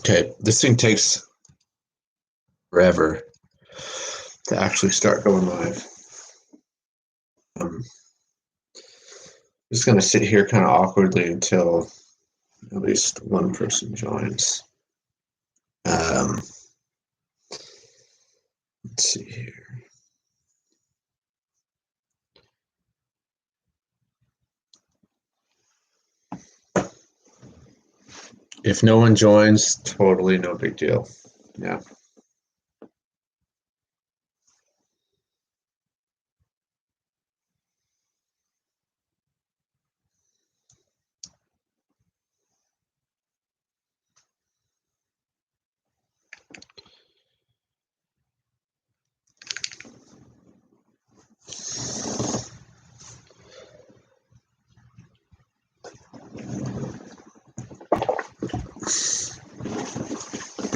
Okay, this thing takes forever to actually start going live. I'm just going to sit here kind of awkwardly until at least one person joins. Let's see here. If no one joins, totally no big deal. Yeah.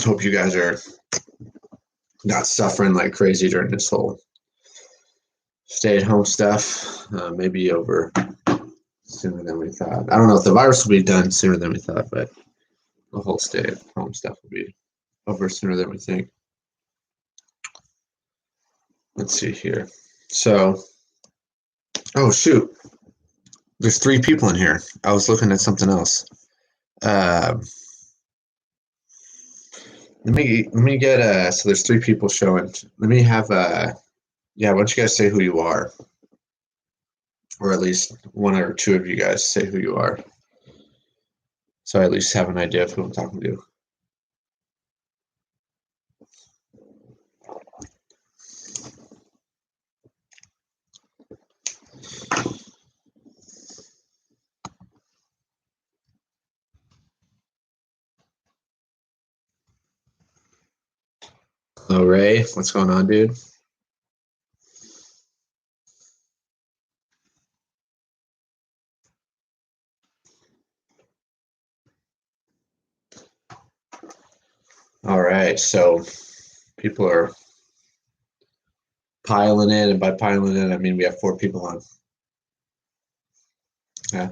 Hope you guys are not suffering like crazy during this whole stay-at-home stuff. Maybe over sooner than we thought. I don't know if the virus will be done sooner than we thought, but the whole stay-at-home stuff will be over sooner than we think. Let's see here. So, oh shoot, there's 3 people in here. I was looking at something else. Let me get so there's 3 people showing. Let me have yeah, why don't you guys say who you are? Or at least 1 or 2 of you guys say who you are. So I at least have an idea of who I'm talking to. Hello, Ray. What's going on, dude? All right, so people are piling in, and by piling in, I mean we have 4 people on. Yeah.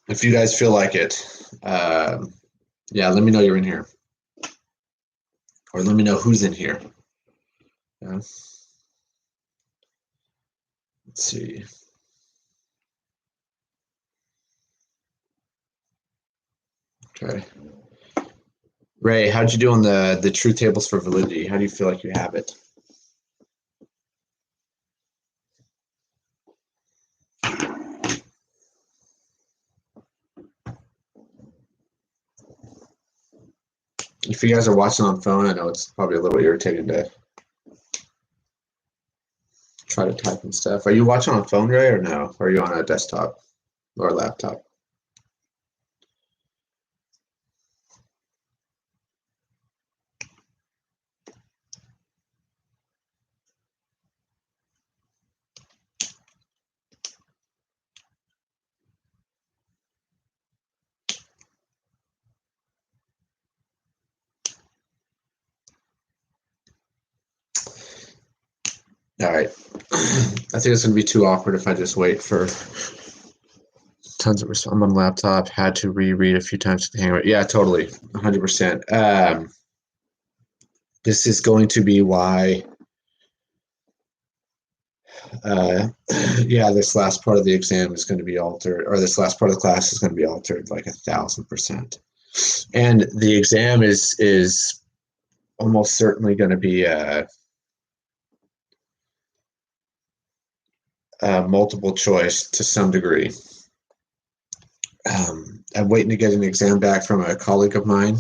If you guys feel like it, yeah, let me know you're in here. Or let me know who's in here. Yeah. Let's see. Okay. Ray, how'd you do on the truth tables for validity? How do you feel like you have it? If you guys are watching on phone, I know it's probably a little irritating to try to type and stuff. Are you watching on phone, Ray, or no? Or are you on a desktop or a laptop? All right. I think it's going to be too awkward if I just wait for tons of response. I'm on laptop, had to reread a few times to hang out. Yeah, totally. 100%. This is going to be why, yeah, this last part of the exam is going to be altered, or this last part of the class is going to be altered like 1,000%. And the exam is almost certainly going to be multiple choice to some degree. I'm waiting to get an exam back from a colleague of mine,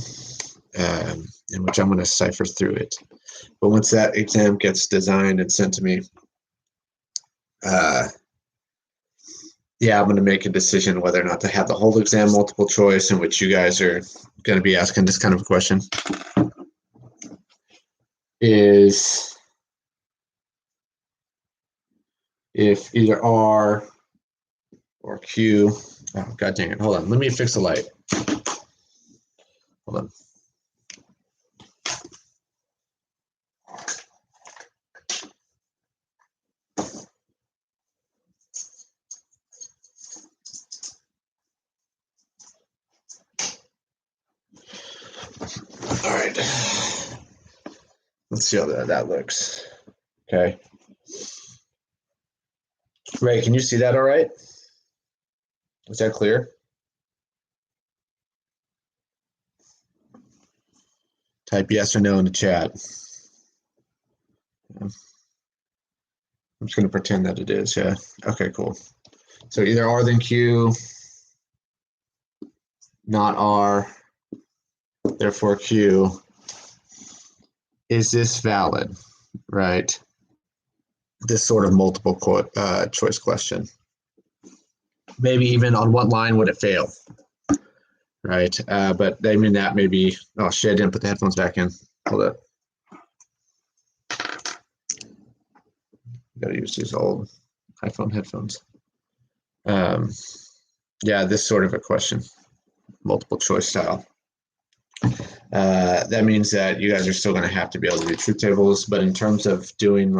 in which I'm going to cipher through it. But once that exam gets designed and sent to me, yeah, I'm going to make a decision whether or not to have the whole exam multiple choice, in which you guys are going to be asking this kind of a question. Is if either R or Q, oh, God dang it, hold on, let me fix the light. Hold on. right. Let's see how that looks. Okay. Ray, can you see that all right? Is that clear? Type yes or no in the chat. I'm just going to pretend that it is, yeah. Okay, cool. So either R then Q, not R, therefore Q. Is this valid, right? This sort of multiple choice question. Maybe even on what line would it fail, right? But I mean that maybe, oh shit, I didn't put the headphones back in. Hold up. Gotta use these old iPhone headphones. Yeah, this sort of a question, multiple choice style. That means that you guys are still going to have to be able to do truth tables, but in terms of doing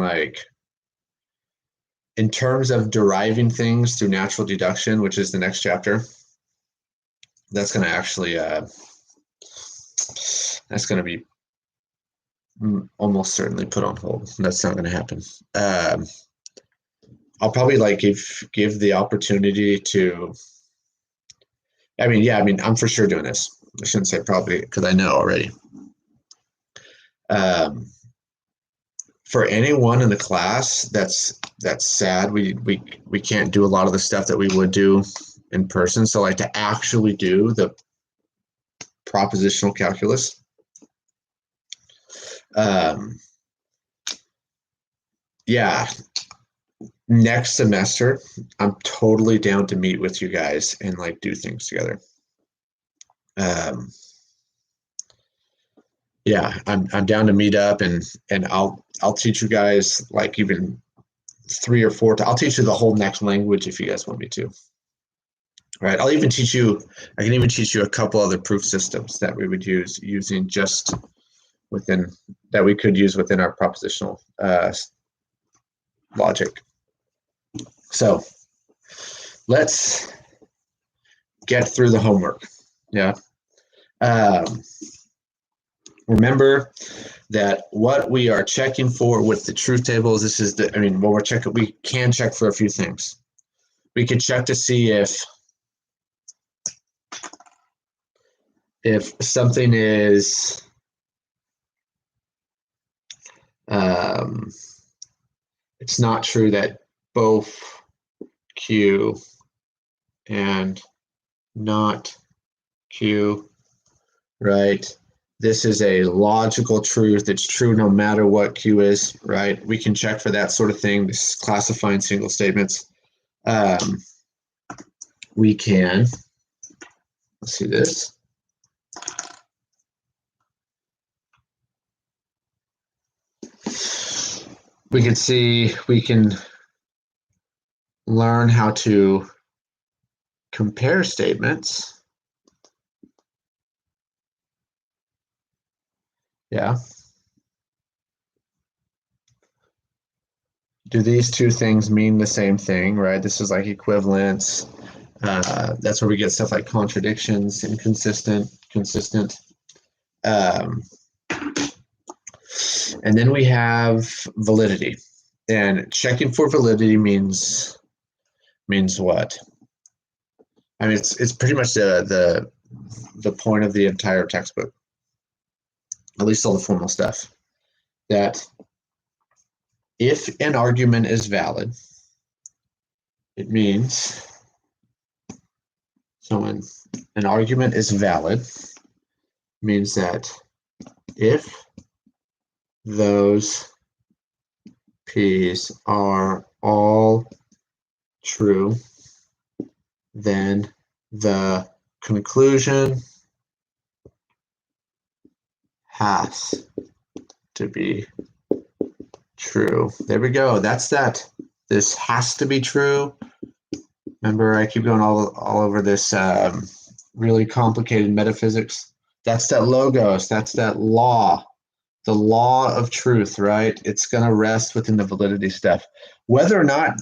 in terms of deriving things through natural deduction, which is the next chapter, that's going to actually, that's going to be almost certainly put on hold. That's not going to happen. I'll probably give the opportunity to, I'm for sure doing this. I shouldn't say probably because I know already. For anyone in the class, that's sad. We can't do a lot of the stuff that we would do in person. So to actually do the propositional calculus. Yeah, next semester, I'm totally down to meet with you guys and do things together. Yeah, I'm down to meet up and I'll teach you guys even 3 or 4. I'll teach you the whole next language if you guys want me to. Right. I'll even teach you. I can even teach you a couple other proof systems that we would use using just within that we could use within our propositional logic. So let's get through the homework. Yeah. Remember that what we are checking for with the truth tables, this is what we're checking, we can check for a few things. We could check to see if something is it's not true that both Q and not Q, right? This is a logical truth. It's true no matter what Q is, right? We can check for that sort of thing. This is classifying single statements. We can, let's see this. We can see, we can learn how to compare statements. Yeah. Do these two things mean the same thing, right? This is equivalence. That's where we get stuff like contradictions, inconsistent, consistent. And then we have validity. And checking for validity means what? It's pretty much the point of the entire textbook, at least all the formal stuff, that if an argument is valid, it means, so when an argument is valid, means that if those P's are all true, then the conclusion has to be true. There we go. That's that. This has to be true. Remember, I keep going all over this really complicated metaphysics. That's that logos. That's that law. The law of truth, right? It's going to rest within the validity stuff. Whether or not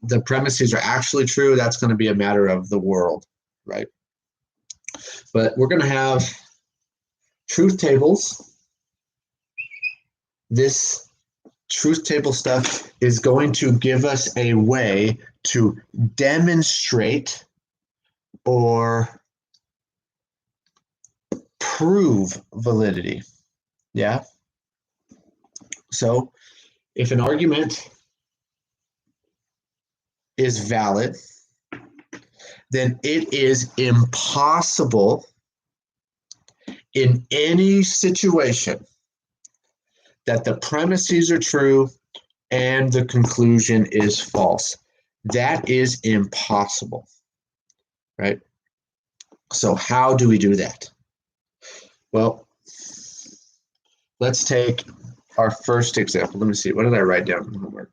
the premises are actually true, that's going to be a matter of the world, right? But we're going to have truth tables this truth table stuff is going to give us a way to demonstrate or prove validity. Yeah. So if an argument is valid, then it is impossible in any situation that the premises are true and the conclusion is false. That is impossible, right? So how do we do that? Well, let's take our first example. Let me see. What did I write down in the homework?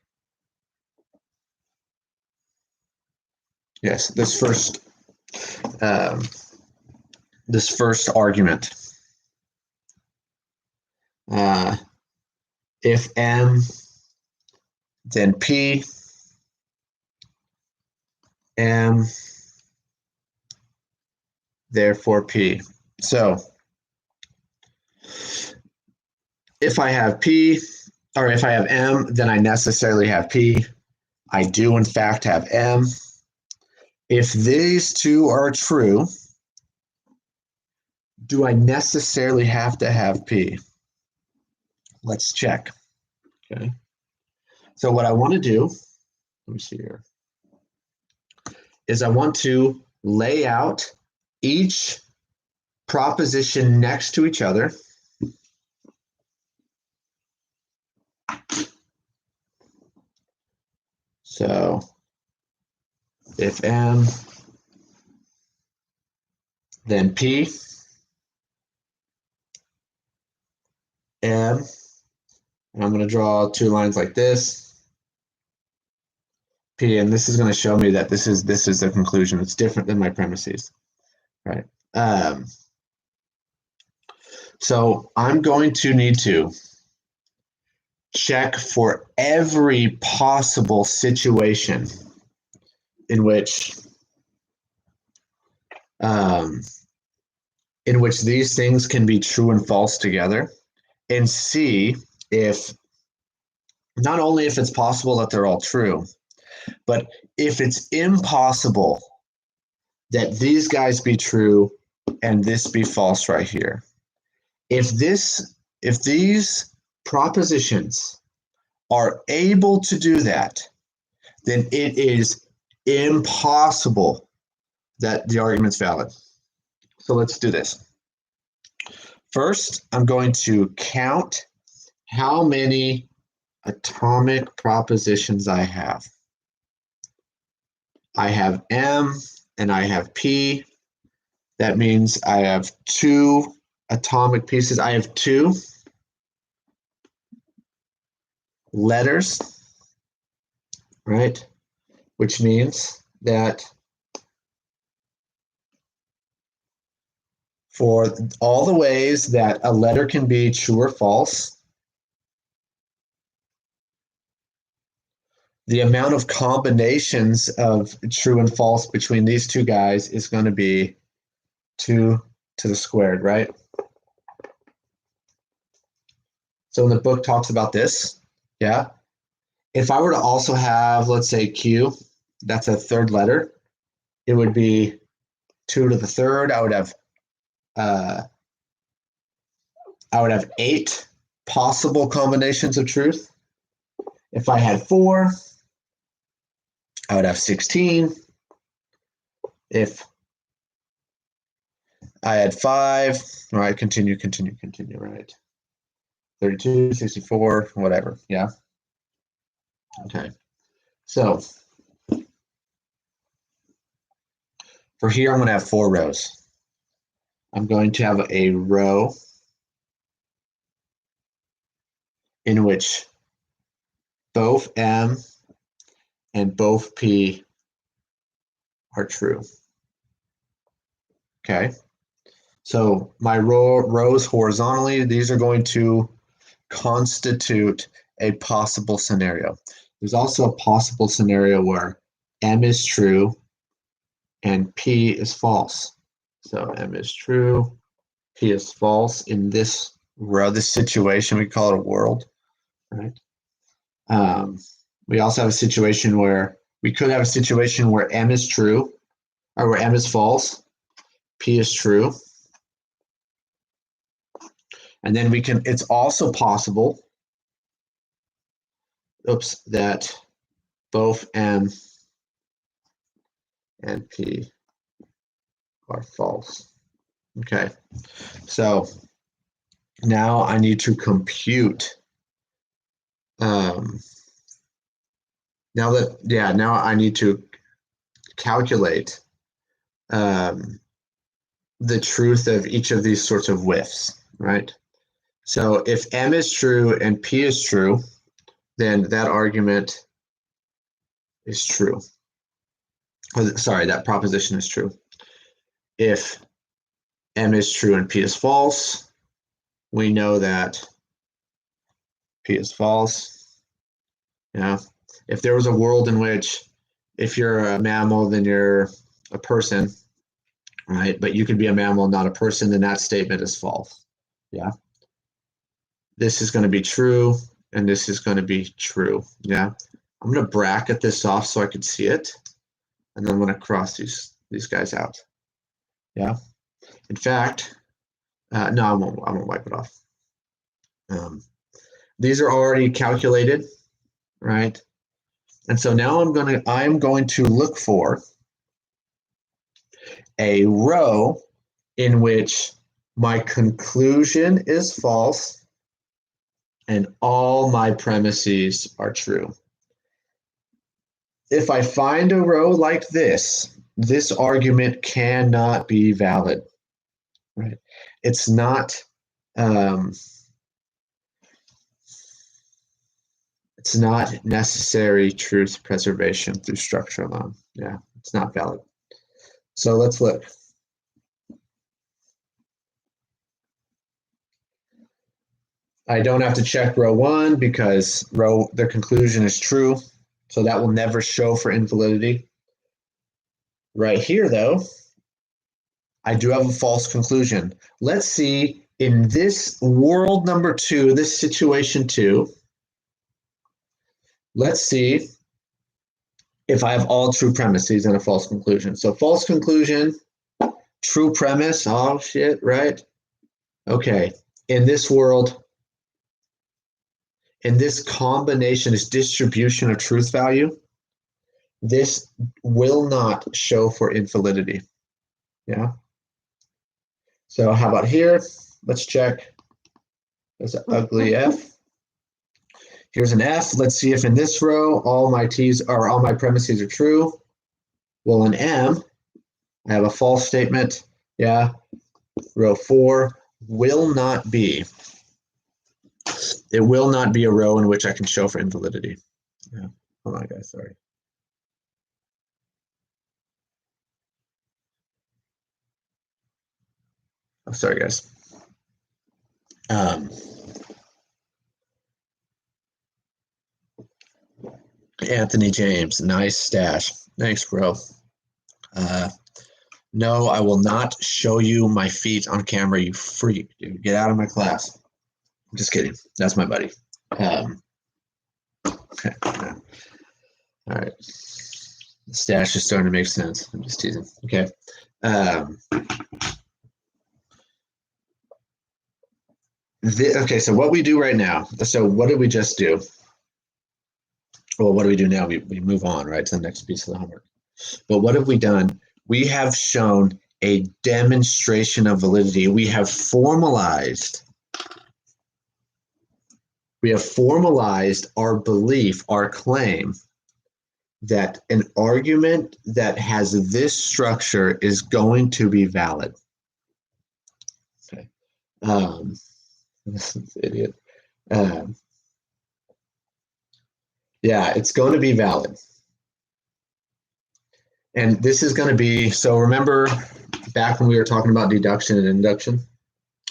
Yes, this first argument. If M, then P, M, therefore P. So if I have P, or if I have M, then I necessarily have P. I do in fact have M. If these two are true, do I necessarily have to have P? Let's check. Okay. So what I want to do, let me see here, is I want to lay out each proposition next to each other. So if M, then P, M, and I'm going to draw two lines like this, P, and this is going to show me that this is the conclusion. It's different than my premises, right? So I'm going to need to check for every possible situation in which these things can be true and false together, and see if not only if it's possible that they're all true, but if it's impossible that these guys be true and this be false right here. If these propositions are able to do that, then it is impossible that the argument's valid. So let's do this. First, I'm going to count how many atomic propositions I have. I have M and I have P. That means I have two atomic pieces. I have two letters, right? Which means that for all the ways that a letter can be true or false, the amount of combinations of true and false between these two guys is going to be 2 to the squared, right? So when the book talks about this, yeah, if I were to also have, let's say Q, that's a third letter, it would be 2 to the third. I would have 8 possible combinations of truth. If I had 4, I would have 16. If I had 5, all right, continue, right? 32, 64, whatever, yeah? Okay, so for here, I'm going to have 4 rows. I'm going to have a row in which both M and both P are true. Okay, so my rows horizontally, these are going to constitute a possible scenario. There's also a possible scenario where M is true and P is false. So M is true, P is false in this row, this situation, we call it a world. right? We also have a situation where we could have a situation where M is true, or where M is false, P is true. And then we can, it's also possible, that both M and P are false. Okay, so now I need to compute. Now I need to calculate the truth of each of these sorts of whiffs, right? So if M is true and P is true, then that argument is true. Sorry, that proposition is true. If M is true and P is false, we know that P is false. Yeah. If there was a world in which if you're a mammal, then you're a person, right? But you could be a mammal, not a person, then that statement is false. Yeah. This is going to be true, and this is going to be true. Yeah. I'm going to bracket this off so I can see it, and then I'm going to cross these guys out. Yeah. In fact, no, I won't wipe it off. These are already calculated, right? And so now I'm going to look for a row in which my conclusion is false and all my premises are true. If I find a row like this argument cannot be valid, right? It's not necessary truth preservation through structure alone. Yeah, it's not valid. So let's look. I don't have to check row 1 because their conclusion is true. So that will never show for invalidity. Right here, though, I do have a false conclusion. Let's see, in this world number 2, this situation 2, let's see if I have all true premises and a false conclusion. So false conclusion, true premise, oh shit, right? Okay, in this world, in this combination, this distribution of truth value, this will not show for invalidity. Yeah. So how about here? Let's check. There's an ugly F. Here's an F. Let's see if in this row all my premises are true. Well, in M, I have a false statement. Yeah. Row 4 will not be. It will not be a row in which I can show for invalidity. Yeah. Hold on, guys. Sorry. Oh, sorry, guys. Anthony James, nice stash. Thanks, bro. No, I will not show you my feet on camera, you freak, dude. Get out of my class. I'm just kidding. That's my buddy. Okay. All right. The stash is starting to make sense. I'm just teasing. Okay. Okay, so what we do right now, so what did we just do? Well, what do we do now? We move on, right, to the next piece of the homework. But what have we done? We have shown a demonstration of validity. We have formalized our belief, our claim that an argument that has this structure is going to be valid. Okay. This idiot. Yeah, it's going to be valid. And this is going to be, so remember back when we were talking about deduction and induction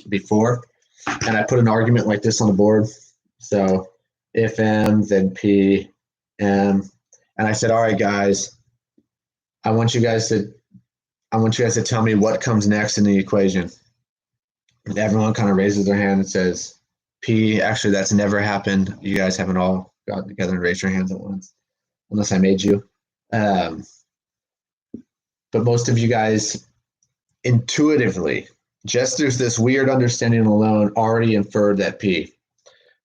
before, and I put an argument like this on the board. So if M, then P, M, and I said, all right, guys, I want you guys to tell me what comes next in the equation. And everyone kind of raises their hand and says P. Actually, that's never happened. You guys haven't all gotten together and raised your hands at once, unless I made you. But most of you guys intuitively, just through this weird understanding alone, already inferred that P,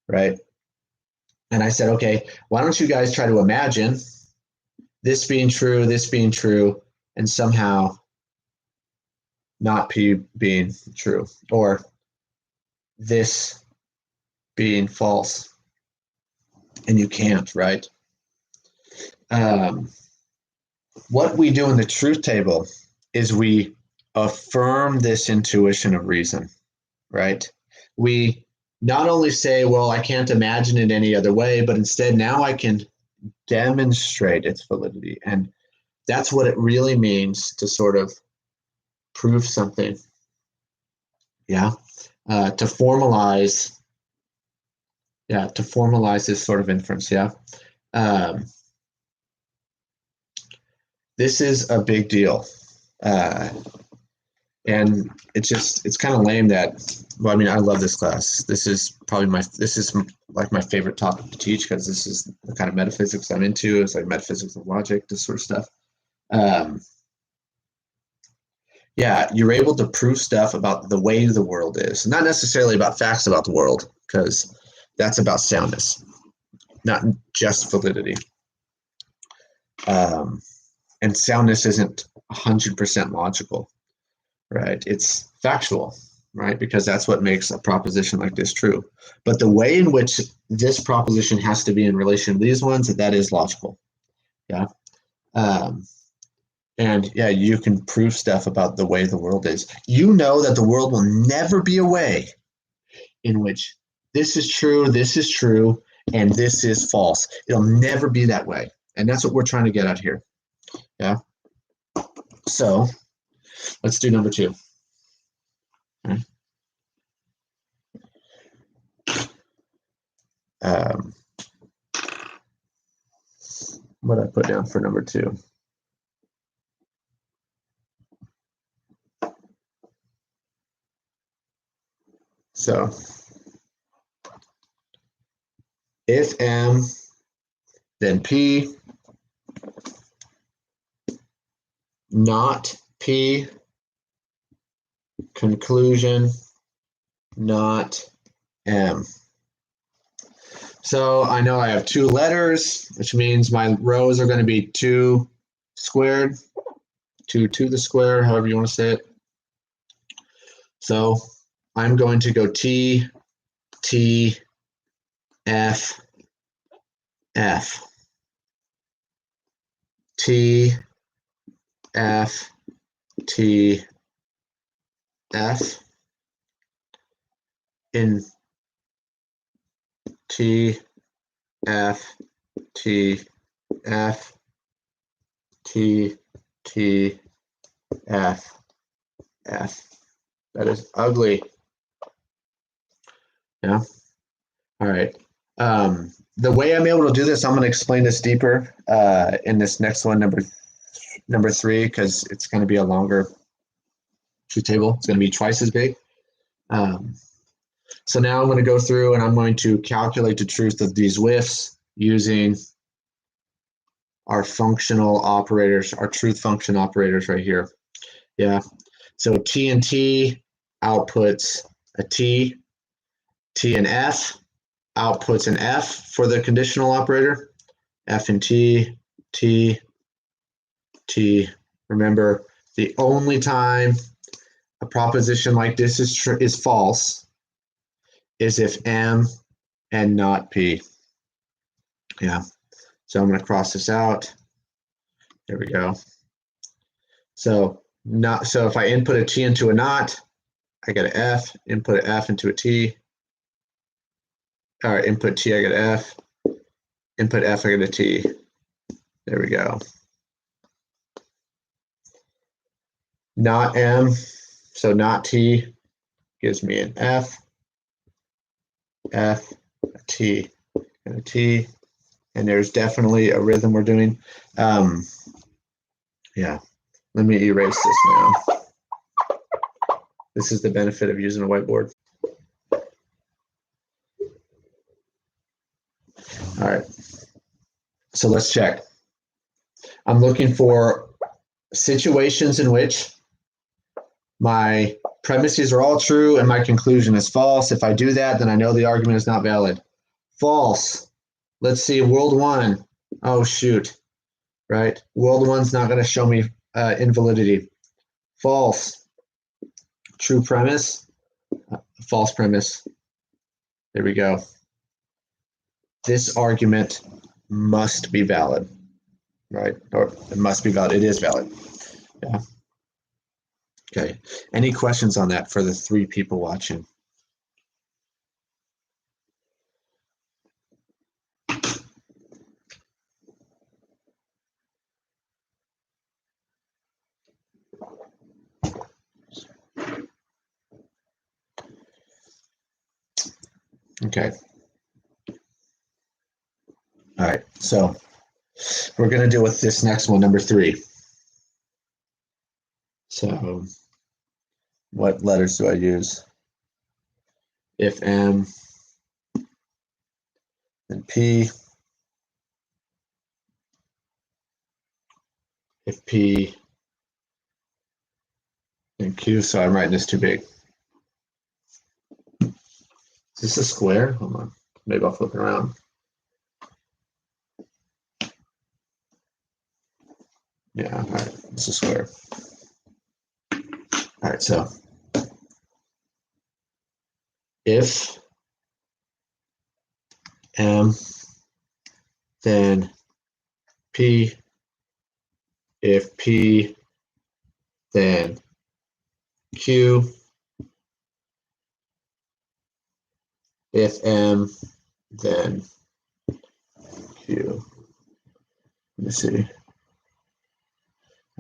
right? And I said, okay, why don't you guys try to imagine this being true, and somehow not P being true, or this being false. And you can't, right? What we do in the truth table is we affirm this intuition of reason, right? We not only say, well, I can't imagine it any other way, but instead now I can demonstrate its validity. And that's what it really means to sort of prove something. Yeah. To formalize this sort of inference. Yeah. This is a big deal. And it's kind of lame that, well, I mean, I love this class. This is like my favorite topic to teach, because this is the kind of metaphysics I'm into. It's like metaphysics of logic, this sort of stuff. Yeah, you're able to prove stuff about the way the world is, not necessarily about facts about the world, because that's about soundness, not just validity. And soundness isn't 100% logical, right? It's factual, right? Because that's what makes a proposition like this true. But the way in which this proposition has to be in relation to these ones, that is logical. Yeah. And yeah, you can prove stuff about the way the world is. You know that the world will never be a way in which this is true, and this is false. It'll never be that way. And that's what we're trying to get at here. Yeah. So let's do number 2. Okay. What did I put down for number 2? So if M, then P, not P, conclusion, not M. So I know I have 2 letters, which means my rows are going to be 2 squared, 2 to the square, however you want to say it. So I'm going to go T, T, F, F. T, F, T, F. In T, F, T, F, T, T, F, F. That is ugly. Yeah. All right. The way I'm able to do this, I'm going to explain this deeper in this next one, number 3, because it's going to be a longer truth table. It's going to be twice as big. So now I'm going to go through and I'm going to calculate the truth of these whiffs using our functional operators, our truth function operators right here. Yeah. So T and T outputs a T. T and F outputs an F for the conditional operator. F and T, T, T. Remember, the only time a proposition like this is false is if M and not P. Yeah. So I'm going to cross this out. There we go. So if I input a T into a not, I get an F. Input an F into a T. All right, input T, I get an F. Input F, I get a T. There we go. Not M, so not T gives me an F, a T, and a T. And there's definitely a rhythm we're doing. Yeah, let me erase this now. This is the benefit of using a whiteboard. All right. So let's check. I'm looking for situations in which my premises are all true and my conclusion is false. If I do that, then I know the argument is not valid. False. Let's see, world one. Oh, shoot. Right? World one's not going to show me invalidity. False. True premise. False premise. There we go. This argument must be valid, right? Or it must be valid. It is valid. Yeah. Okay. Any questions on that for the 3 people watching? Okay. All right. So we're going to deal with this next one, number 3. So what letters do I use? If M, then P. If P, then Q. So I'm writing this too big. Is this a square? Hold on. Maybe I'll flip it around. Yeah, all right. It's a square. All right, so if M, then P. If P, then Q. If M, then Q. Let me see.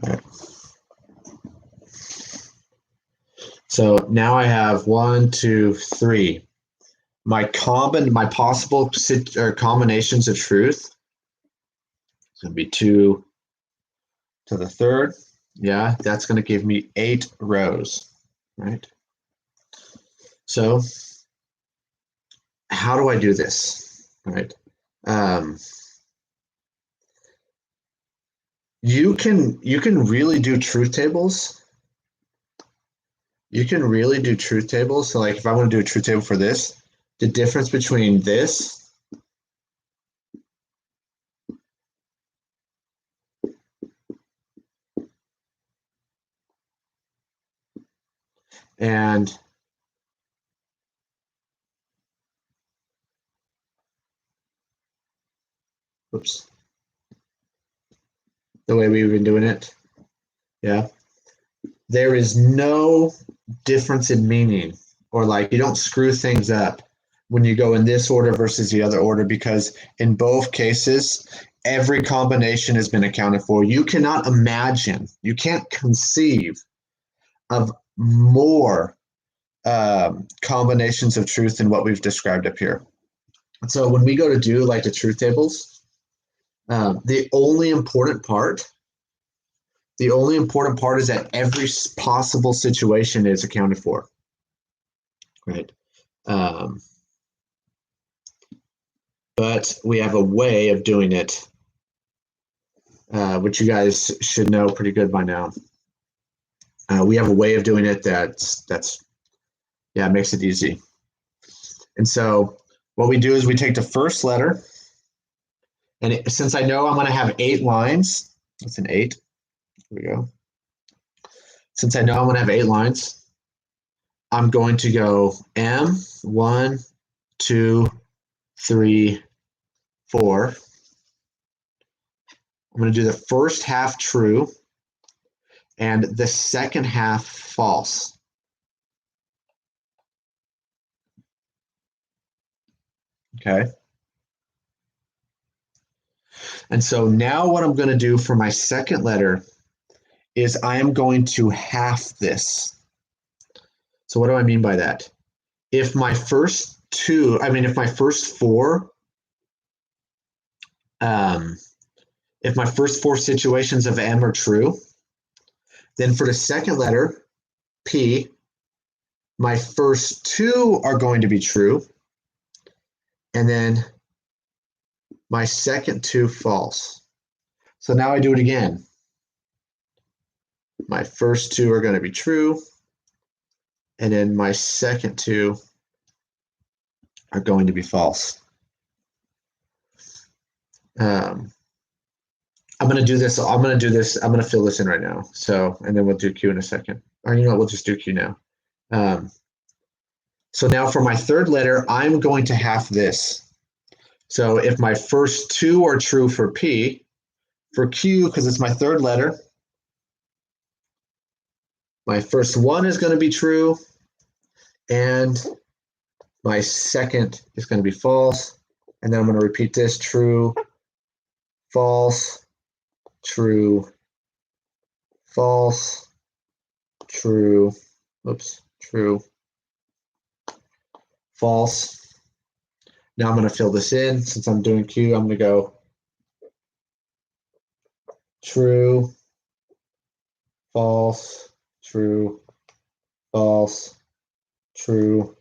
All right. So now I have 1, 2, 3. My possible combinations of truth is going to be 2 to the 3rd. Yeah, that's going to give me 8 rows, right? So how do I do this, right? You can really do truth tables. You can really do truth tables. So like if I want to do a truth table for this, the difference between this and oops, the way we've been doing it, yeah, there is no difference in meaning, or like you don't screw things up when you go in this order versus the other order, because in both cases, every combination has been accounted for. You cannot imagine, you can't conceive of more combinations of truth than what we've described up here. So when we go to do like the truth tables, the only important part is that every possible situation is accounted for, right? But we have a way of doing it, which you guys should know pretty good by now. We have a way of doing it that's makes it easy. And so what we do is we take the first letter, and since I know I'm going to have 8 lines, that's an 8. Here we go. Since I know I'm going to have 8 lines, I'm going to go M, 1, 2, 3, 4. I'm going to do the first half true and the second half false. Okay. And so now what I'm going to do for my second letter is I am going to half this. So what do I mean by that? If my first 4, if my first 4 situations of M are true, then for the second letter, P, my first 2 are going to be true. And then my second two false. So now I do it again. My first two are going to be true, and then my second two are going to be false. I'm going to do this. I'm going to fill this in right now. So, and then we'll do Q in a second. Or you know what, we'll just do Q now. So now for my third letter, I'm going to have this. So if my first two are true for P, for Q, because it's my third letter, my first one is going to be true, and my second is going to be false. And then I'm going to repeat this: true, false, true, false, true, oops, true, false. Now I'm going to fill this in. Since I'm doing Q, I'm going to go true, false, true, false, true,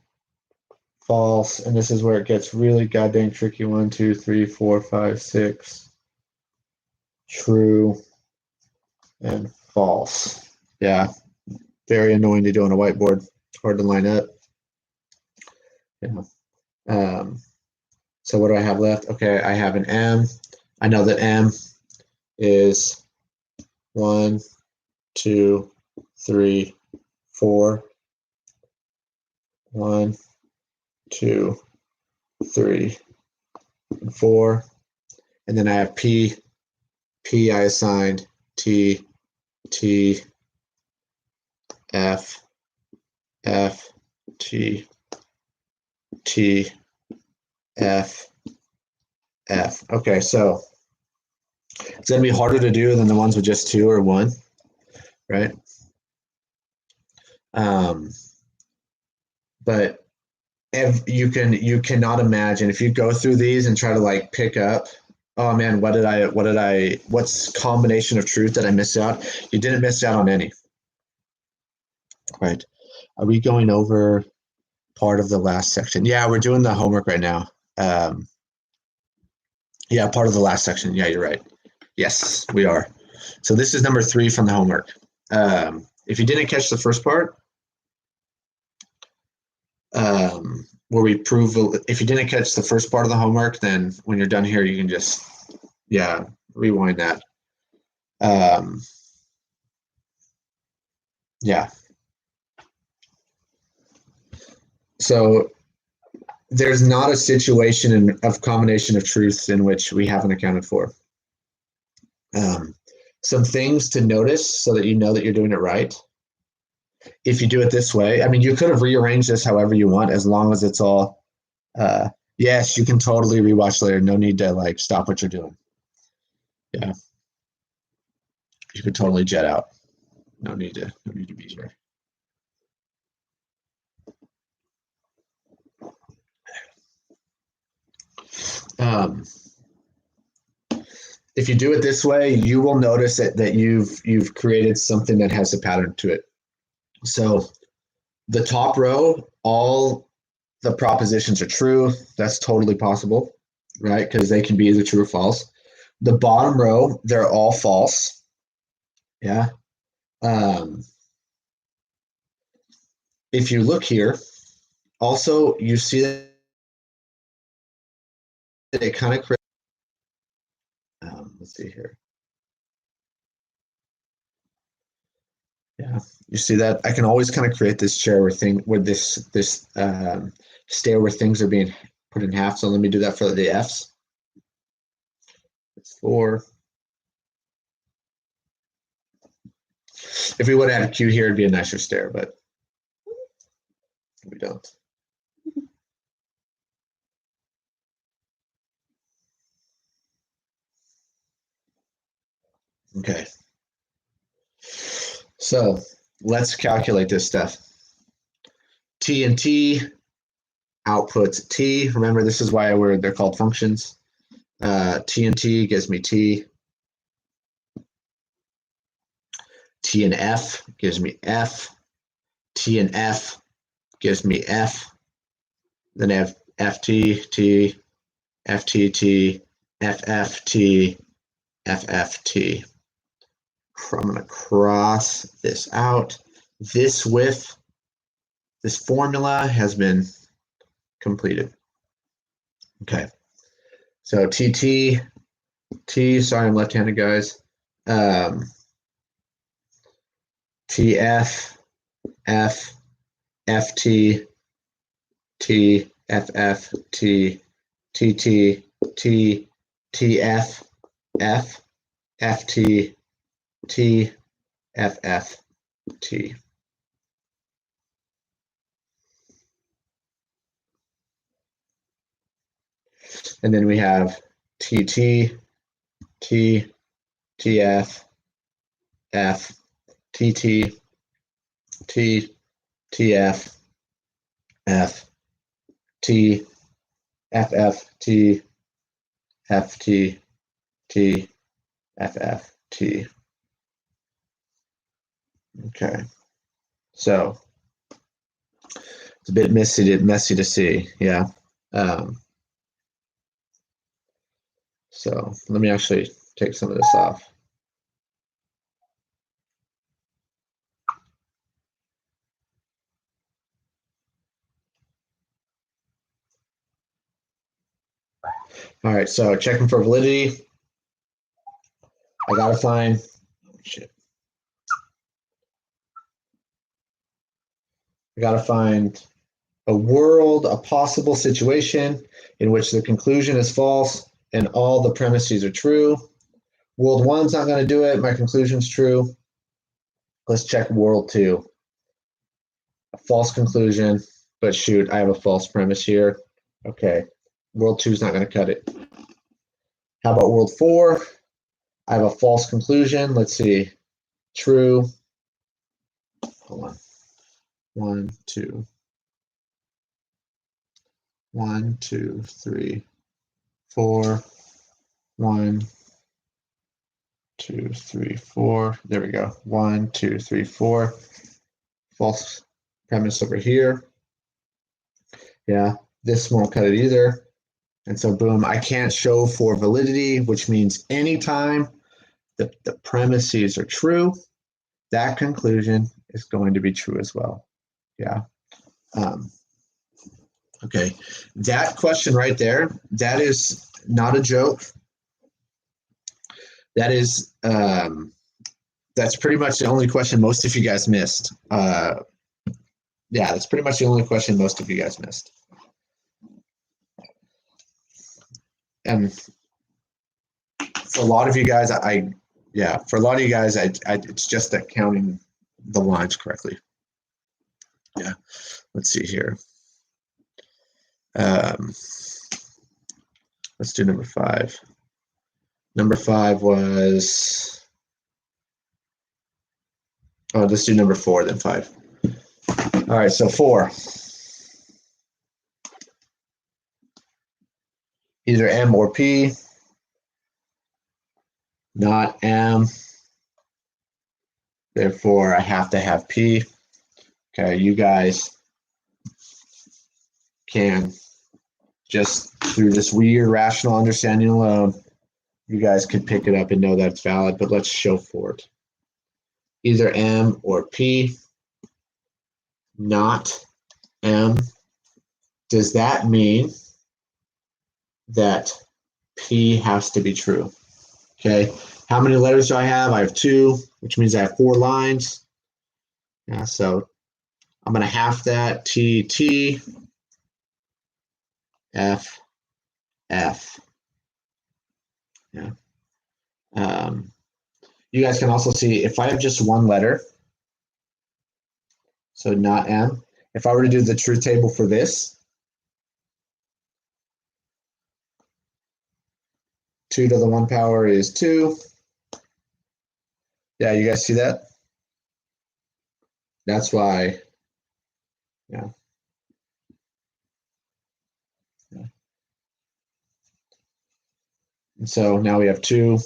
false. And this is where it gets really goddamn tricky. 1, 2, 3, 4, 5, 6. True and false. Yeah, very annoying to do on a whiteboard. Hard to line up. Yeah. So what do I have left? Okay, I have an M. I know that M is 1, 2, 3, 4. 1, 2, 3, and 4. And then I have P. P I assigned T, T, F, F, T, T, F, F. Okay, so it's going to be harder to do than the ones with just 2 or 1, right? But you cannot imagine if you go through these and try to like pick up, oh man, what's combination of truth that I missed out? You didn't miss out on any. Right. Are we going over part of the last section? Yeah, we're doing the homework right now. Yeah, part of the last section. Yeah, you're right. Yes, we are. So this is number 3 from the homework. If you didn't catch the first part, where we prove, if you didn't catch the first part of the homework, then when you're done here, you can just, yeah, rewind that. Yeah. So there's not a situation of combination of truths in which we haven't accounted for. Some things to notice so that you know that you're doing it right. If you do it this way, I mean, you could have rearranged this however you want, as long as it's all, yes, you can totally rewatch later. No need to like stop what you're doing. Yeah. You could totally jet out. No need to be here. If you do it this way, you will notice that you've created something that has a pattern to it. So the top row, all the propositions are true. That's totally possible, right? Because they can be either true or false. The bottom row, they're all false. Yeah. If you look here, also you see that it kind of creates. Let's see here. Yeah, you see that? I can always kind of create this chair where this stair where things are being put in half. So let me do that for the F's. It's 4. If we would have had a Q here, it'd be a nicer stair, but we don't. Okay. So let's calculate this stuff. T and T outputs T. Remember, this is why they're called functions. T and T gives me T. T and F gives me F. T and F gives me F. Then I have FT, T, FT, T, FFT, FFT. I'm going to cross this out. This formula has been completed. Okay. So TT, sorry, I'm left-handed, guys. TF, F, FT, T, FF, T, TT, T, TF, F, FT, T, FF, T. And then we have TT, T, TF, F, TT, T, TF, F, T, FF, T, FT, T, FF, T. Okay. So it's a bit messy to see, yeah. So let me actually take some of this off. All right, so checking for validity. I gotta find, shit. I gotta find a possible situation in which the conclusion is false and all the premises are true. World 1's not gonna do it, my conclusion's true. Let's check world 2. A false conclusion, but shoot, I have a false premise here. Okay, world 2's not gonna cut it. How about world 4? I have a false conclusion. Let's see. True. Hold on. 1, 2. 1, 2, 3, 4. 1, 2, 3, 4. There we go. 1, 2, 3, 4. False premise over here. Yeah, this won't cut it either. And so boom, I can't show for validity, which means anytime the premises are true, that conclusion is going to be true as well. Yeah. Okay, that question right there, that is not a joke. That is, that's pretty much the only question most of you guys missed. Yeah, that's pretty much the only question most of you guys missed. And for a lot of you guys, it's just that counting the lines correctly. Yeah, let's see here. Let's do number 5. Number 5 was, oh, let's do number 4 then 5. All right, so 4. Either M or P, not M. Therefore, I have to have P. Okay, you guys can just through this weird rational understanding alone, you guys could pick it up and know that it's valid, but let's show for it. Either M or P, not M. Does that mean that P has to be true? Okay, how many letters do I have? I have 2, which means I have 4 lines. Yeah, so I'm going to half that. T, T, F, F. Yeah. You guys can also see if I have just one letter, so not M. If I were to do the truth table for this, 2 to the 1 power is 2. Yeah, you guys see that? That's why, yeah. And so now we have 2.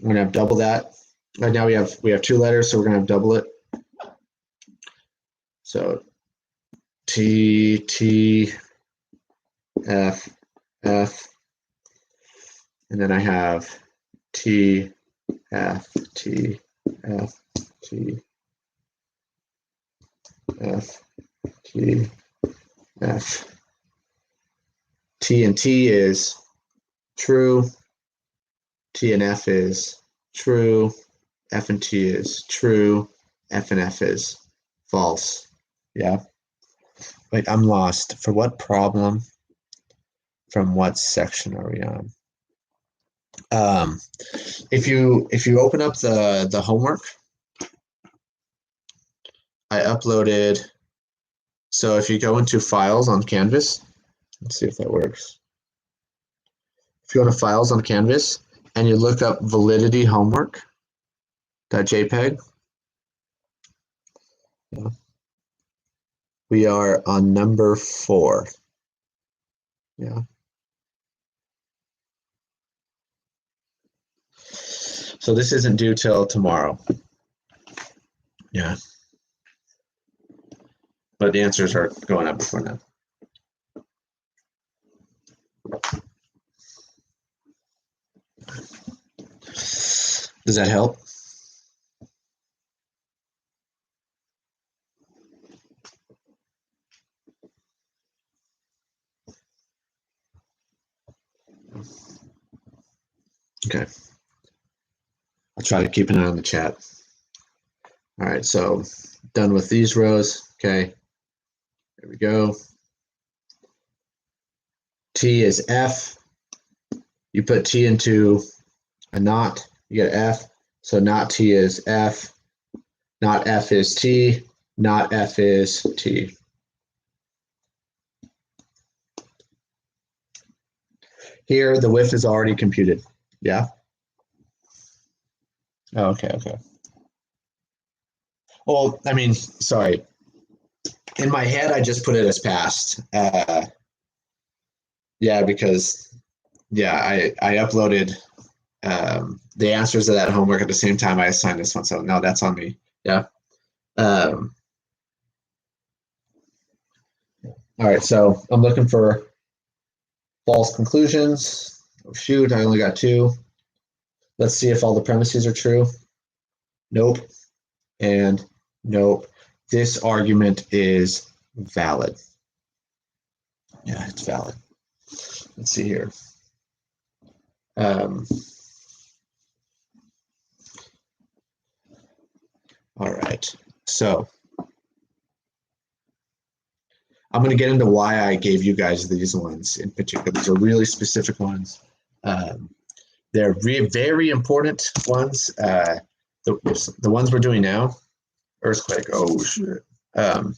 We're gonna have double that. Right now we have 2 letters, so we're gonna have double it. So T, T, F, F. and then I have T, F, T, F, T, F, T, F. T and T is true. T and F is true. F and T is true. F and F is false. Yeah. Wait, I'm lost. For what problem? From what section are we on? If you open up the homework, I uploaded. So if you go into files on Canvas, let's see if that works. If you go to files on Canvas and you look up validity homework.jpg, yeah, we are on number 4. Yeah. So this isn't due till tomorrow. Yeah. But the answers are going up before now. Does that help? Okay. I'll try to keep an eye on the chat. All right, so done with these rows. Okay, there we go. T is F. You put T into a not, you get F. So not T is F. Not F is T. Not F is T. Here, the width is already computed. Yeah? Oh, okay, okay. Well, I mean, sorry. In my head, I just put it as passed. Yeah, because, yeah, I uploaded the answers to that homework at the same time I assigned this one. So, no, that's on me. Yeah. All right, so I'm looking for false conclusions. Oh, shoot, I only got 2. Let's see if all the premises are true. Nope. And nope. This argument is valid. Yeah, it's valid. Let's see here. All right. So I'm going to get into why I gave you guys these ones in particular. These are really specific ones. They're very important ones. The ones we're doing now, earthquake, oh shit. The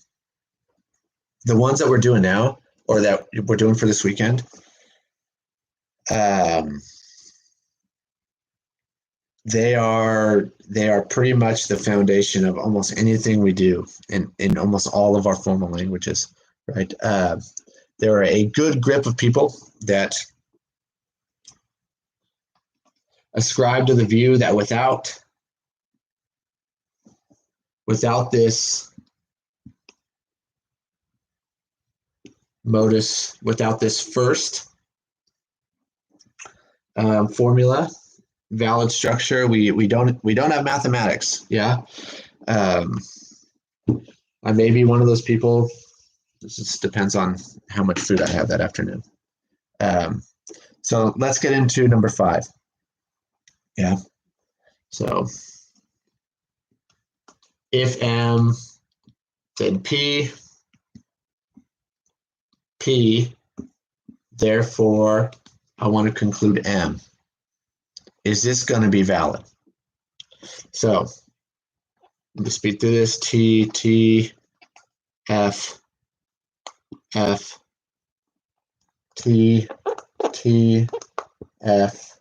ones that we're doing now, or that we're doing for this weekend, they are pretty much the foundation of almost anything we do in almost all of our formal languages, right? There are a good grip of people that ascribe to the view that without this modus, without this first formula, valid structure, we don't have mathematics. Yeah. I may be one of those people. This just depends on how much food I have that afternoon. So let's get into number 5. Yeah. So if M, then P, therefore I want to conclude M. Is this going to be valid? So let me speed through this. T, T, F, F, T, T, F,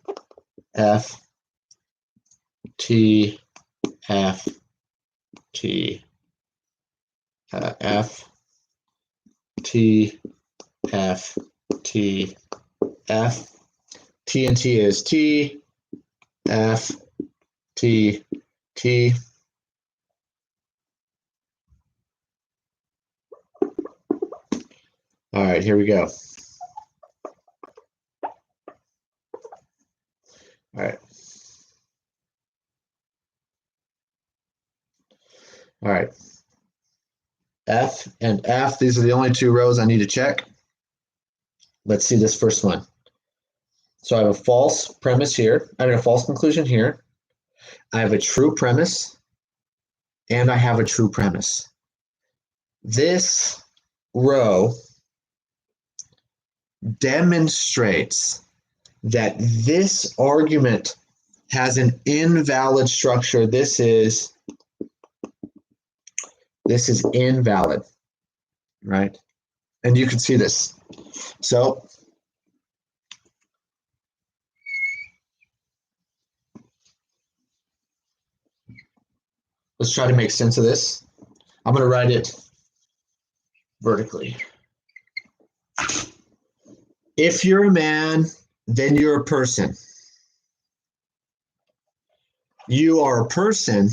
F, T, F, T, F, T, F, T, F. T and T is T, F, T, T. All right, here we go. All right. All right. F and F, these are the only two rows I need to check. Let's see this first one. So I have a false premise here. I have a false conclusion here. I have a true premise, and I have a true premise. This row demonstrates that this argument has an invalid structure. This is invalid, right? And you can see this. So let's try to make sense of this. I'm going to write it vertically. If you're a man, then you're a person. You are a person,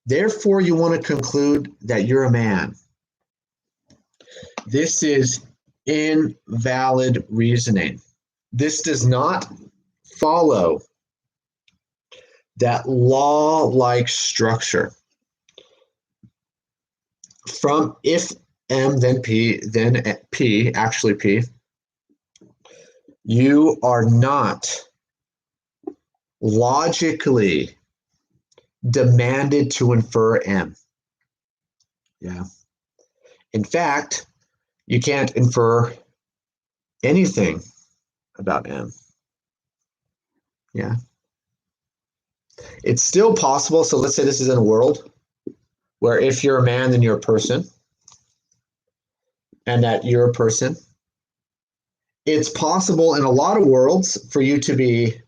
therefore you want to conclude that you're a man. This is invalid reasoning. This does not follow that law-like structure. From if M, then P, actually P, you are not logically demanded to infer M. Yeah. In fact, you can't infer anything about M. Yeah. It's still possible. So let's say this is in a world where if you're a man, then you're a person, and that you're a person. It's possible in a lot of worlds for you to be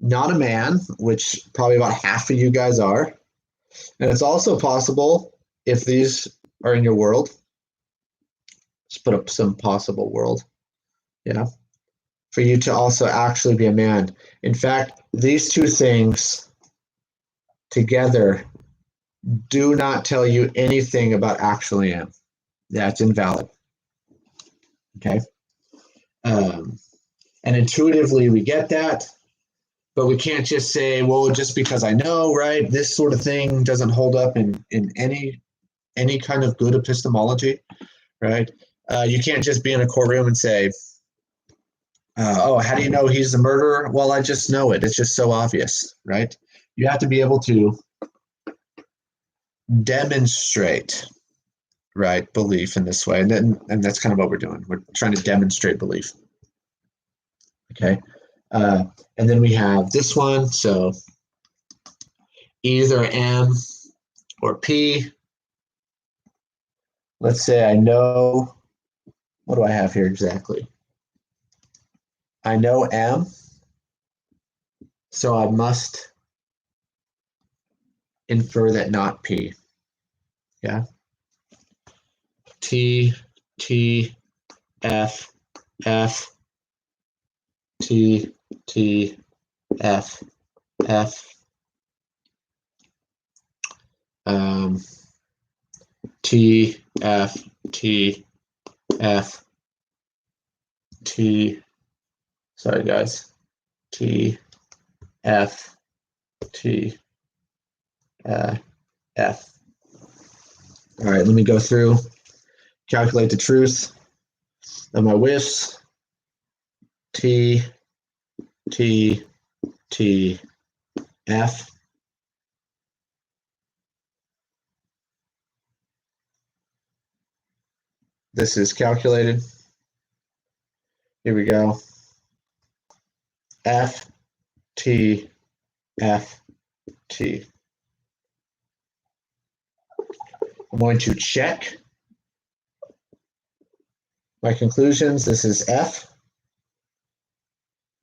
not a man, which probably about half of you guys are. And it's also possible if these are in your world. Let's put up some possible world. Yeah. For you to also actually be a man. In fact, these two things together do not tell you anything about actually am. Yeah, it's invalid. Okay. And intuitively we get that, but we can't just say, well, just because I know, right? This sort of thing doesn't hold up in any kind of good epistemology, right? You can't just be in a courtroom and say, oh, how do you know he's the murderer? Well, I just know it. It's just so obvious, right? You have to be able to demonstrate, right, belief in this way. And that's kind of what we're doing. We're trying to demonstrate belief. Okay. And then we have this one. So either M or P. Let's say I know, what do I have here exactly? I know M, so I must infer that not P. Yeah. T, T, F, F, T, T, F, F, T, F, T, F, T, sorry guys, T, F, T, F. All right, let me go through, calculate the truth of my whiffs. T, T, T, F. This is calculated. Here we go. F, T, F, T. I'm going to check my conclusions. This is F.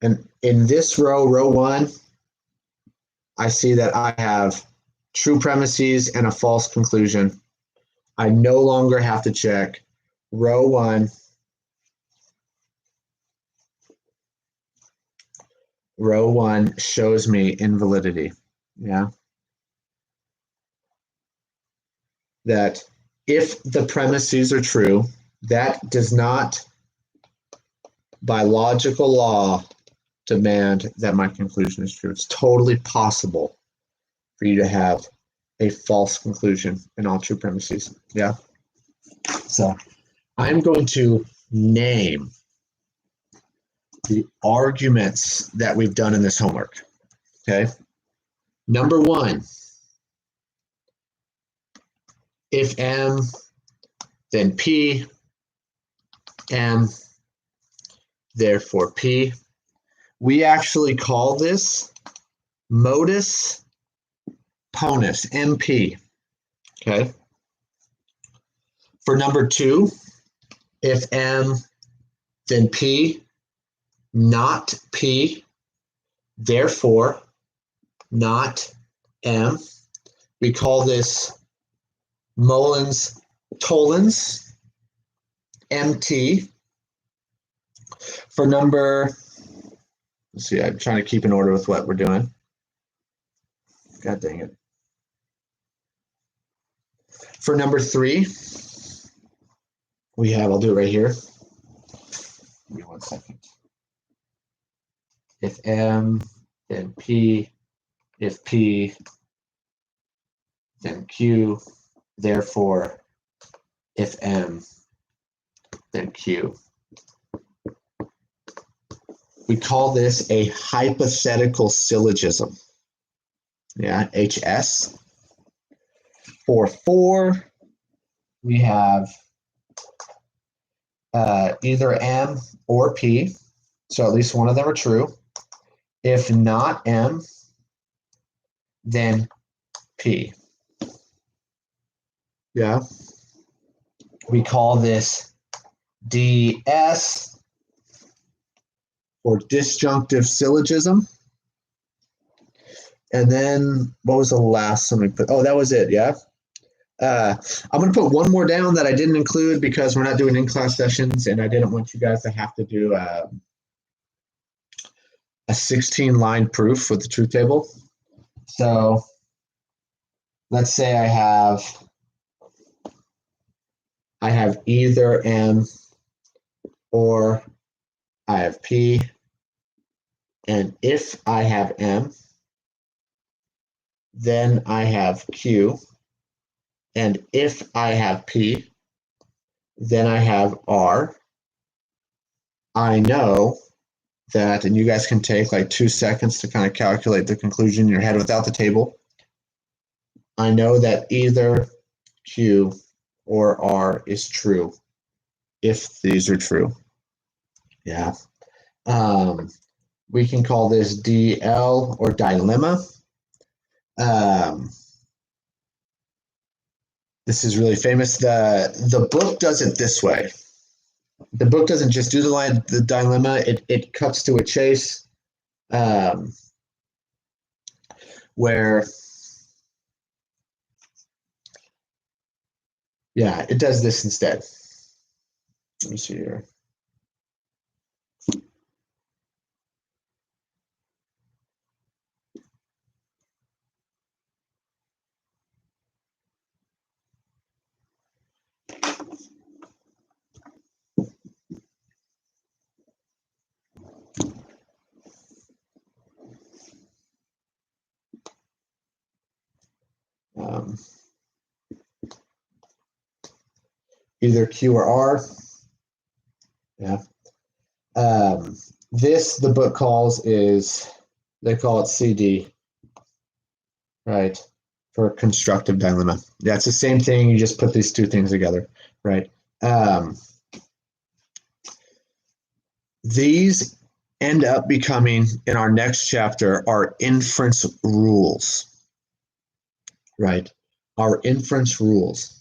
And in this row, row one, I see that I have true premises and a false conclusion. I no longer have to check row one. Row one shows me invalidity. Yeah. That if the premises are true, that does not, by logical law, demand that my conclusion is true. It's totally possible for you to have a false conclusion in all true premises. Yeah. So I'm going to name the arguments that we've done in this homework. Okay. Number one, if M, then P, M, therefore P. We actually call this modus ponens, MP. Okay. For number two, if M, then P, not P, therefore not M. We call this Mullins-Tollens, MT. For number, let's see, I'm trying to keep in order with what we're doing. God dang it. For number three, we have, I'll do it right here. Give me 1 second. If M, then P, if P, then Q, therefore, if M, then Q. We call this a hypothetical syllogism. Yeah, HS. For four, we have either M or P, so at least one of them are true. If not M, then P. Yeah. We call this DS or disjunctive syllogism. And then what was the last one we put? Oh, that was it, yeah. I'm going to put one more down that I didn't include because we're not doing in-class sessions, and I didn't want you guys to have to do a 16-line proof with the truth table. So let's say I have either M or I have P, and if I have M, then I have Q, and if I have P, then I have R. I know that, and you guys can take like 2 seconds to kind of calculate the conclusion in your head without the table. I know that either Q or R is true if these are true. Yeah. We can call this DL or dilemma. This is really famous. The book does it this way. The book doesn't just do the dilemma. It cuts to a chase, where, yeah, it does this instead. Let me see here. Either Q or R. Yeah. This, the book calls they call it CD, right? For constructive dilemma. Yeah, it's the same thing. You just put these two things together, right? These end up becoming, in our next chapter, our inference rules, right? Our inference rules.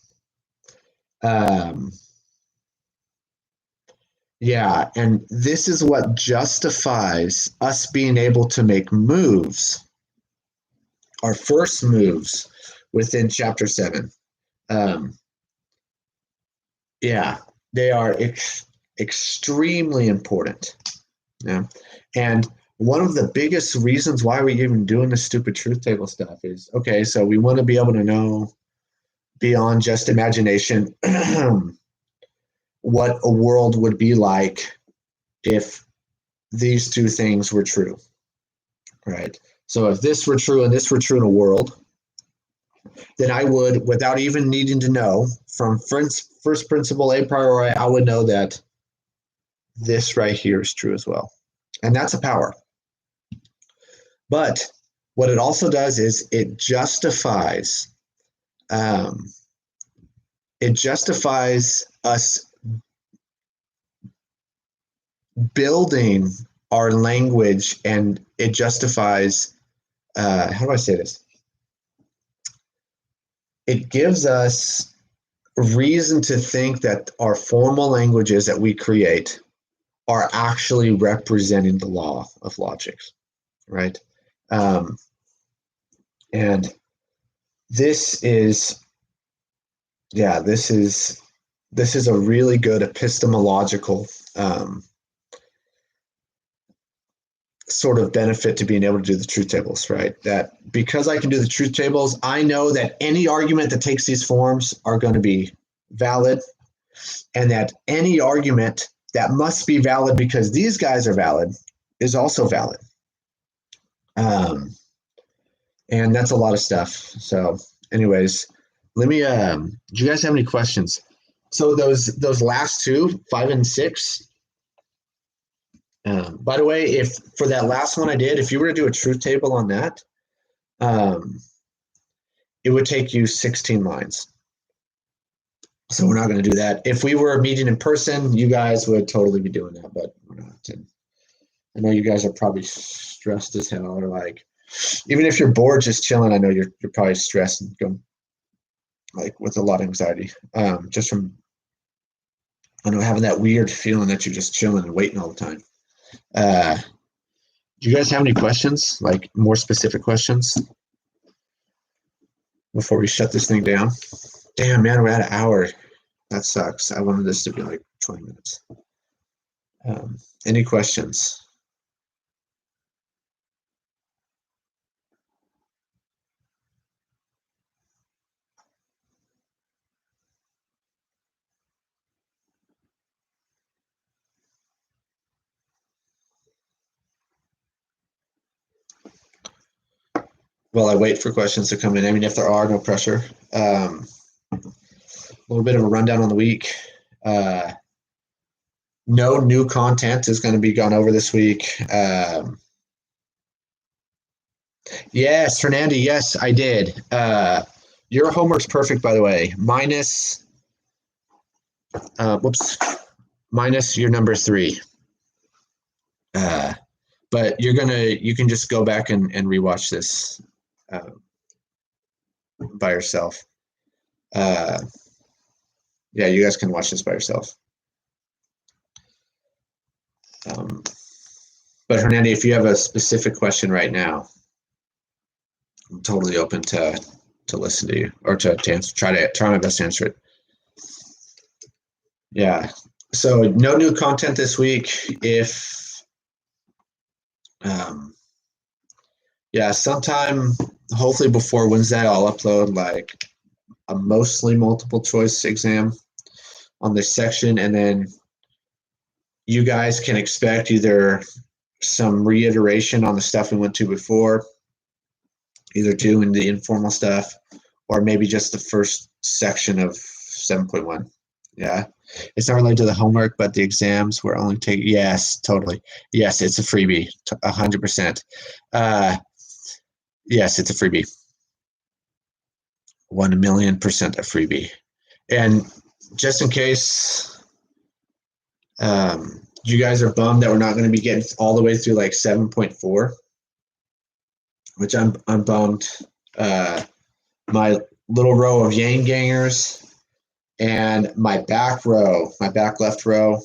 Yeah, and this is what justifies us being able to make moves, our first moves within chapter 7. Yeah, they are extremely important. Yeah, and one of the biggest reasons why we're even doing this stupid truth table stuff is, okay, so we want to be able to know beyond just imagination what a world would be like if these two things were true, right? So if this were true and this were true in a world, then I would, without even needing to know, from first principle a priori, I would know that this right here is true as well. And that's a power. But what it also does is it justifies us building our language, and it justifies how do I say this? It gives us reason to think that our formal languages that we create are actually representing the law of logic, right? And this is a really good epistemological sort of benefit to being able to do the truth tables, right? That because I can do the truth tables, I know that any argument that takes these forms are going to be valid, and that any argument that must be valid because these guys are valid is also valid. And that's a lot of stuff. So anyways, let me, do you guys have any questions? So those last two, 5 and 6, by the way, if for that last one I did, if you were to do a truth table on that, it would take you 16 lines. So we're not going to do that. If we were meeting in person, you guys would totally be doing that, but we're not. And I know you guys are probably stressed as hell, or like, even if you're bored just chilling, I know you're probably stressed and going like with a lot of anxiety, just from, I know, having that weird feeling that you're just chilling and waiting all the time. Do you guys have any questions, like more specific questions before we shut this thing down? Damn, man, we're at an hour. That sucks. I wanted this to be like 20 minutes. Any questions? Well, I wait for questions to come in. I mean, if there are, no pressure. A little bit of a rundown on the week. No new content is going to be gone over this week. Yes, Fernando, yes, I did. Your homework's perfect, by the way. Minus your number 3. But you can just go back and rewatch this by yourself. Yeah, you guys can watch this by yourself. But Hernando, if you have a specific question right now, I'm totally open to listen to you, or to answer, try my best to answer it. Yeah. So no new content this week. If yeah, sometime hopefully before Wednesday, I'll upload like a mostly multiple choice exam on this section, and then you guys can expect either some reiteration on the stuff we went to before, either doing the informal stuff, or maybe just the first section of 7.1. Yeah, it's not related to the homework, but the exams we're only taking. Yes, totally. Yes, it's a freebie, 100%. Yes, it's a freebie. 1,000,000% a freebie. And just in case you guys are bummed that we're not going to be getting all the way through like 7.4, which I'm bummed. My little row of yang gangers and my back left row,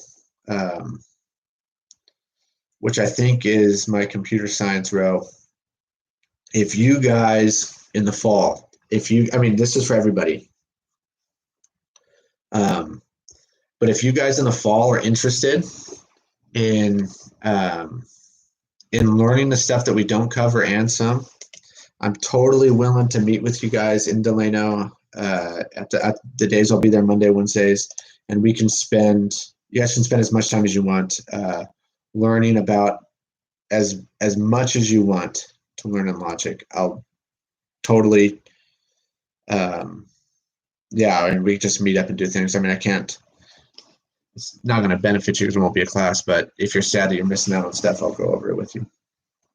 which I think is my computer science row. If you guys in the fall, I mean, this is for everybody. But if you guys in the fall are interested in learning the stuff that we don't cover and some, I'm totally willing to meet with you guys in Delano at the days I'll be there, Monday, Wednesdays, and you guys can spend as much time as you want learning about as much as you want to learn in logic. I'll totally, yeah, and we just meet up and do things. I mean, I can't, it's not going to benefit you because it won't be a class, but if you're sad that you're missing out on stuff, I'll go over it with you.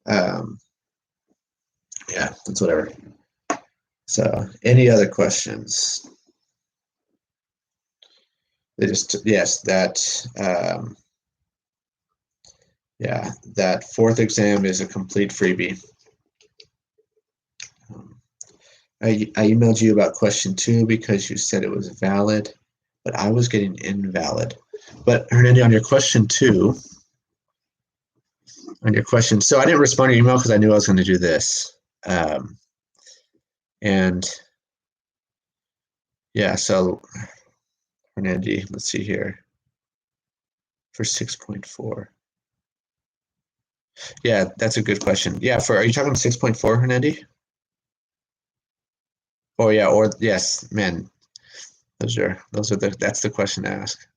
Yeah, that's whatever. So any other questions? They just, yes, that, yeah, that fourth exam is a complete freebie. I emailed you about question 2 because you said it was valid, but I was getting invalid. But Hernando, on your question 2, so I didn't respond to your email because I knew I was going to do this. And yeah, so Hernandi, let's see here. For 6.4. Yeah, that's a good question. Yeah, are you talking 6.4, Hernandi? Oh yeah, or yes, man. That's the question to ask.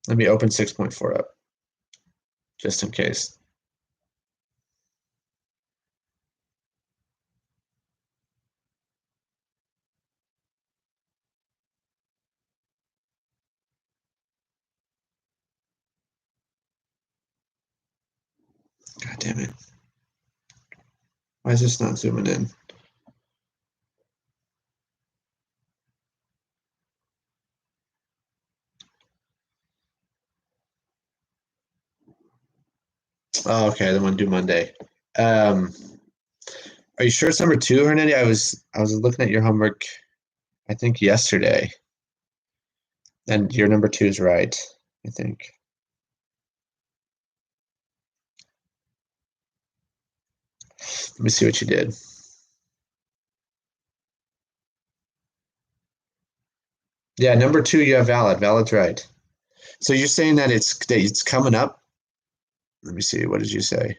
Let me open 6.4 up, just in case. God damn it. Why is this not zooming in? Oh, okay, the one due Monday. Are you sure it's number 2, Hernandi? I was looking at your homework, I think yesterday, and your number 2 is right, I think. Let me see what you did. Yeah, number 2, you have valid. Valid's right. So you're saying that it's coming up? Let me see. What did you say?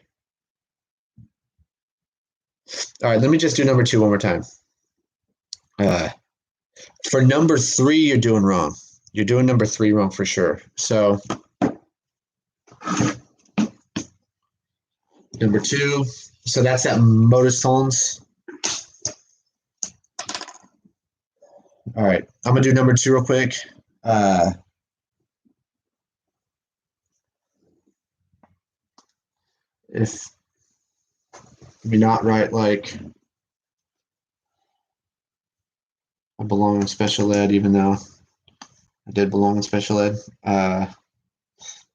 All right, let me just do number 2 one more time. For number 3, you're doing wrong. You're doing number 3 wrong for sure. So number 2, so that's that modus tollens. All right, I'm gonna do number 2 real quick. If we not write like I belong in special ed, even though I did belong in special ed.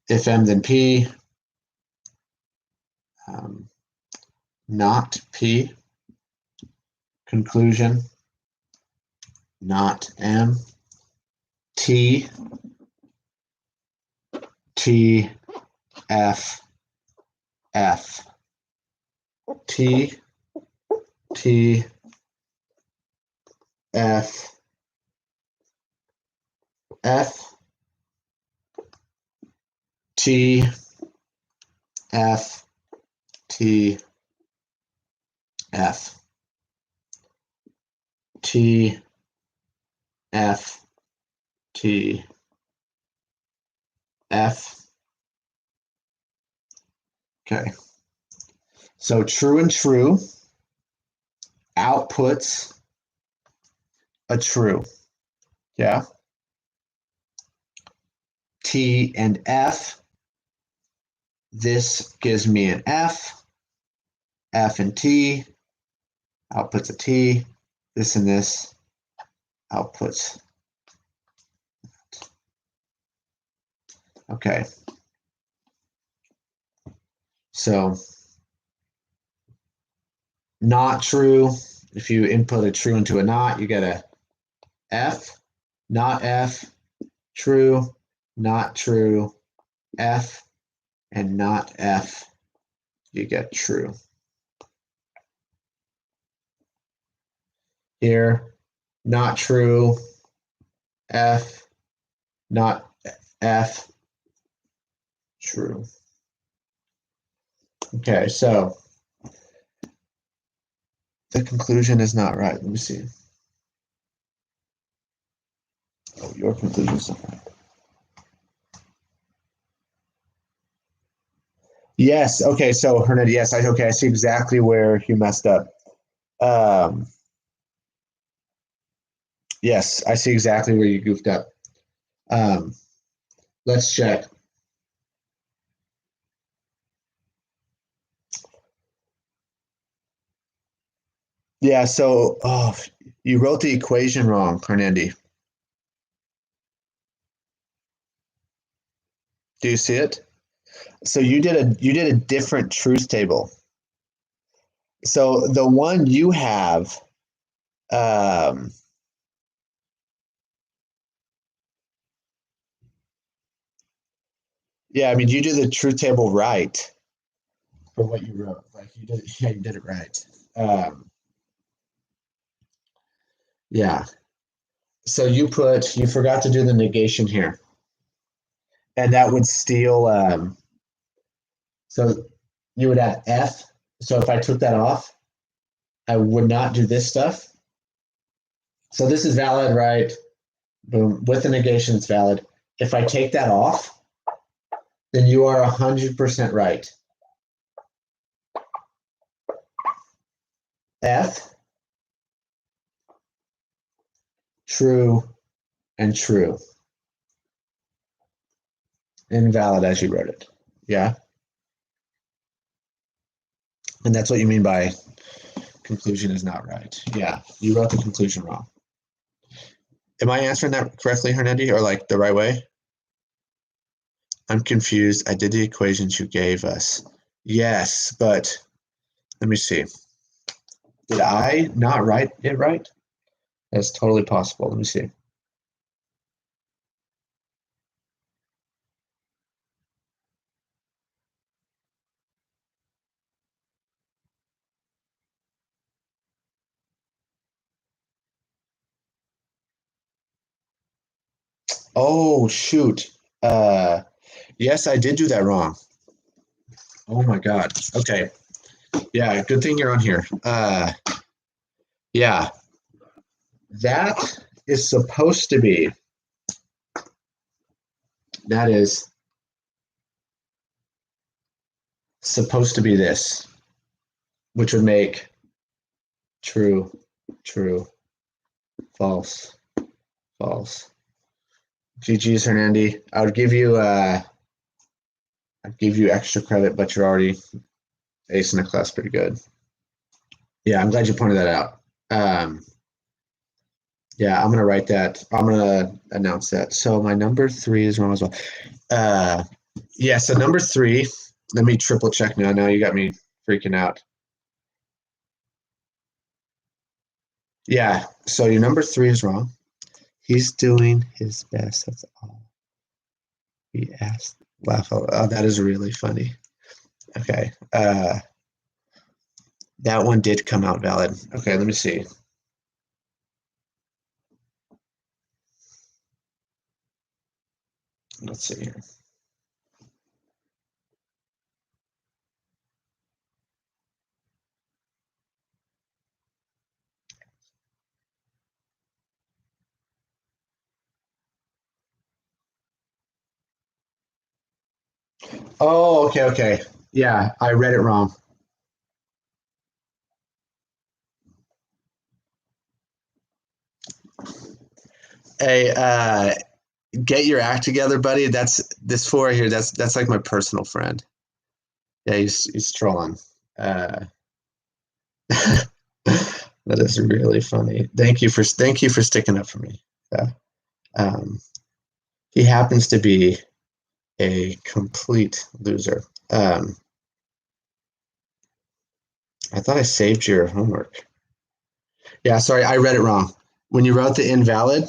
If M then P, not P. Conclusion, not M. T, T, F, F. T, T, F, F, T, F, T, F, T, F, T, F. Okay. So true and true outputs a true. Yeah. T and F. This gives me an F. F and T outputs a T. This and this outputs. Okay. So not true. If you input a true into a not, you get a F, not F, true, not true, F, and not F, you get true. Here, not true, F, not F, true. Okay, so The conclusion is not right. Let me see. Oh, your conclusion is not right. Yes. Okay. So Hernandez, yes. I see exactly where you messed up. Um, yes, I see exactly where you goofed up. Um, let's check. Yeah. So, you wrote the equation wrong, Hernandez. Do you see it? So you did a different truth table. So the one you have, um, yeah, I mean, you did the truth table right for what you wrote. Like you did, yeah, you did it right. Um, yeah. So you forgot to do the negation here, and that would steal. So you would have F. So if I took that off, I would not do this stuff. So this is valid, right? Boom. With the negation, it's valid. If I take that off, then you are 100% right. F, true, and true. Invalid as you wrote it. Yeah. And that's what you mean by conclusion is not right. Yeah. You wrote the conclusion wrong. Am I answering that correctly, Hernandi, or like the right way? I'm confused. I did the equations you gave us. Yes, but let me see. Did I not write it right? That's totally possible. Let me see. Oh, shoot. Yes, I did do that wrong. Oh my God. Okay. Yeah, good thing you're on here. Yeah, that is supposed to be, that is supposed to be this, which would make true, true, false, false. GG's, Hernandi. I'd give you extra credit, but you're already acing the class pretty good. Yeah, I'm glad you pointed that out. Yeah, I'm gonna write that. I'm gonna announce that. So my number 3 is wrong as well. Uh, yeah, so number 3. Let me triple check now. Now you got me freaking out. Yeah, so your number 3 is wrong. He's doing his best. That's all he asked. Laugh out. Oh, that is really funny. Okay. That one did come out valid. Okay, let me see. Let's see here. Oh, okay. Yeah, I read it wrong. Hey, get your act together, buddy. That's this four here. That's like my personal friend. Yeah, he's trolling. Uh, that is really funny. Thank you for sticking up for me. Yeah. Um, he happens to be a complete loser. I thought I saved your homework. Yeah, sorry, I read it wrong. When you wrote the invalid,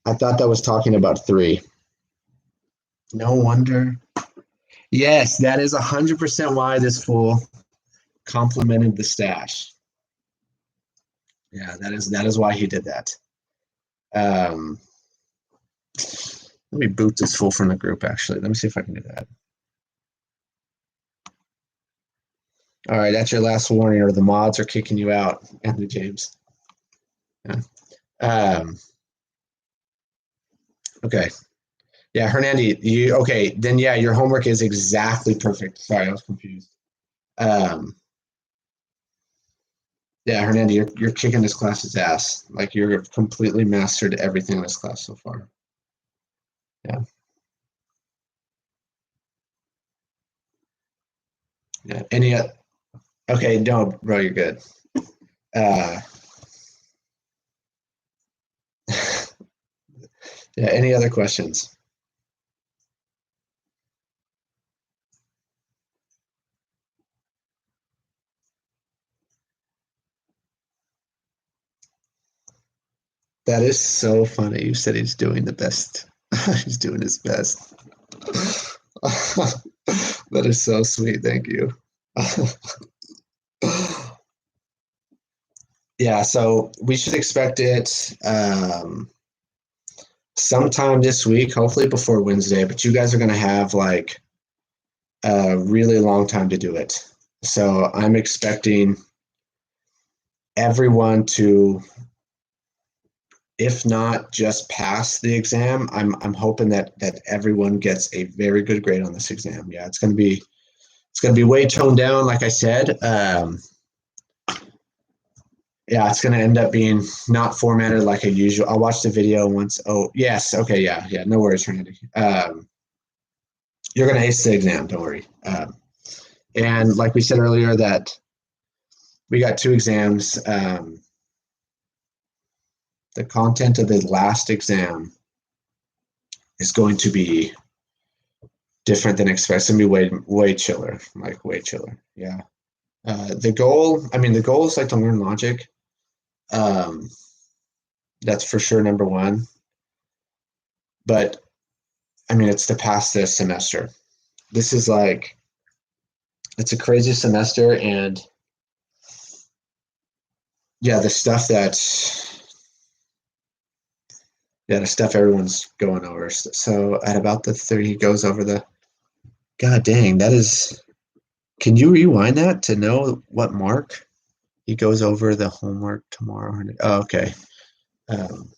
I thought that was talking about 3. No wonder. Yes, that is 100% why this fool complimented the stash. Yeah, that is why he did that. Um, let me boot this fool from the group. Actually, let me see if I can do that. All right, that's your last warning, or the mods are kicking you out, Anthony James. Yeah. Okay. Yeah, Hernandi, you okay? Then yeah, your homework is exactly perfect. Sorry, I was confused. Um, yeah, Hernandi, you're kicking this class's ass. Like you're completely mastered everything in this class so far. Yeah, yeah. Okay, no, bro, you're good. Uh, yeah. Any other questions? That is so funny. You said he's doing the best. He's doing his best. That is so sweet. Thank you. Yeah, so we should expect it sometime this week, hopefully before Wednesday. But you guys are going to have like a really long time to do it. So I'm expecting everyone to, if not just pass the exam, I'm hoping that everyone gets a very good grade on this exam. Yeah, it's gonna be way toned down, like I said. Yeah, it's gonna end up being not formatted like a usual. I'll watch the video once. Oh yes, okay, yeah. No worries, Randy. You're gonna ace the exam. Don't worry. And like we said earlier, that we got two exams. The content of the last exam is going to be different than expected. It's gonna be way chiller, like way chiller. Yeah. The goal is like to learn logic. Um, that's for sure number one. But I mean, it's to pass this semester. This is like it's a crazy semester, and yeah, the stuff everyone's going over. So at about the 30, he goes over the. God dang, that is. Can you rewind that to know what mark he goes over the homework tomorrow? Oh, okay. Um,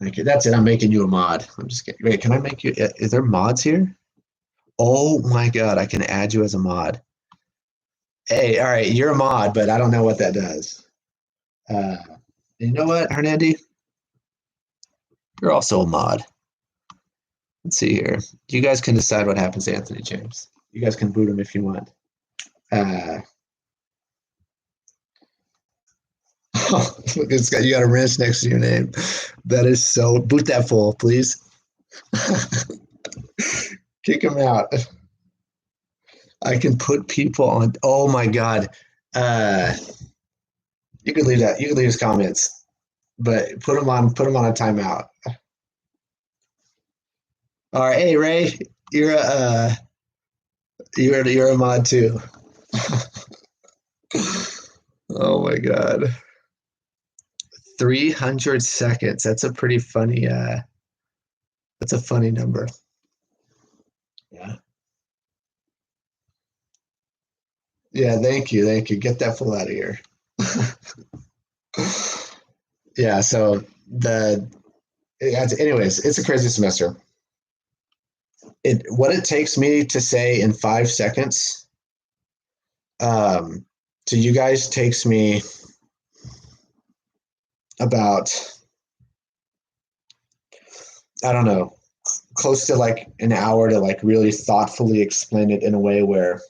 okay, that's it. I'm making you a mod. I'm just kidding. Wait, can I make you? Is there mods here? Oh my god, I can add you as a mod. Hey, all right, you're a mod, but I don't know what that does. Uh, you know what, Hernandi? You're also a mod. Let's see here. You guys can decide what happens to Anthony James. You guys can boot him if you want. Uh, look, you got a wrench next to your name. That is so. Boot that fool, please. Kick him out. I can put people on. Oh my god. Uh, you could leave that. You could leave his comments, but put him on. Put him on a timeout. All right, hey Ray, you're a you're a mod too. Oh my god. 300 seconds. That's a pretty funny that's a funny number. Yeah. Yeah, thank you. Thank you. Get that fool out of here. Yeah, so anyways, it's a crazy semester. What it takes me to say in 5 seconds to you guys takes me about, I don't know, close to like an hour to like really thoughtfully explain it in a way where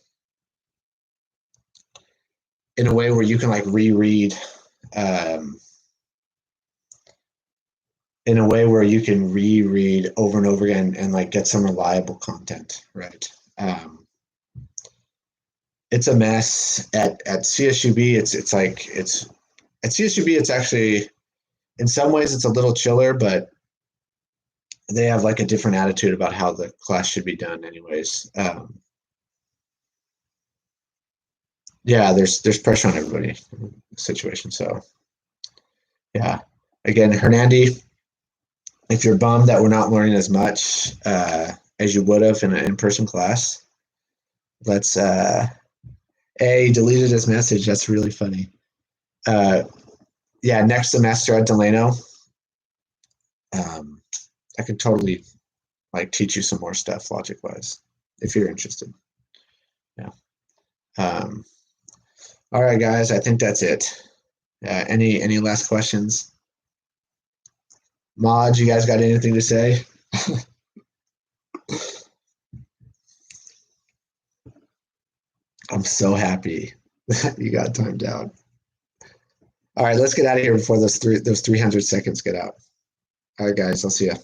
you can like reread, um, in a way where you can reread over and over again and like get some reliable content, right? It's a mess at CSUB. It's like it's at CSUB. It's actually in some ways it's a little chiller, but they have like a different attitude about how the class should be done. Anyways, yeah, there's pressure on everybody in the situation. So yeah, again, Hernandi, if you're bummed that we're not learning as much as you would have in an in-person class, let's A deleted his message. That's really funny. Yeah, next semester at Delano, I could totally like teach you some more stuff logic wise if you're interested. Yeah. Um, all right, guys. I think that's it. Any last questions? Mod, you guys got anything to say? I'm so happy that you got timed out. All right, let's get out of here before those 300 seconds get out. All right, guys, I'll see you.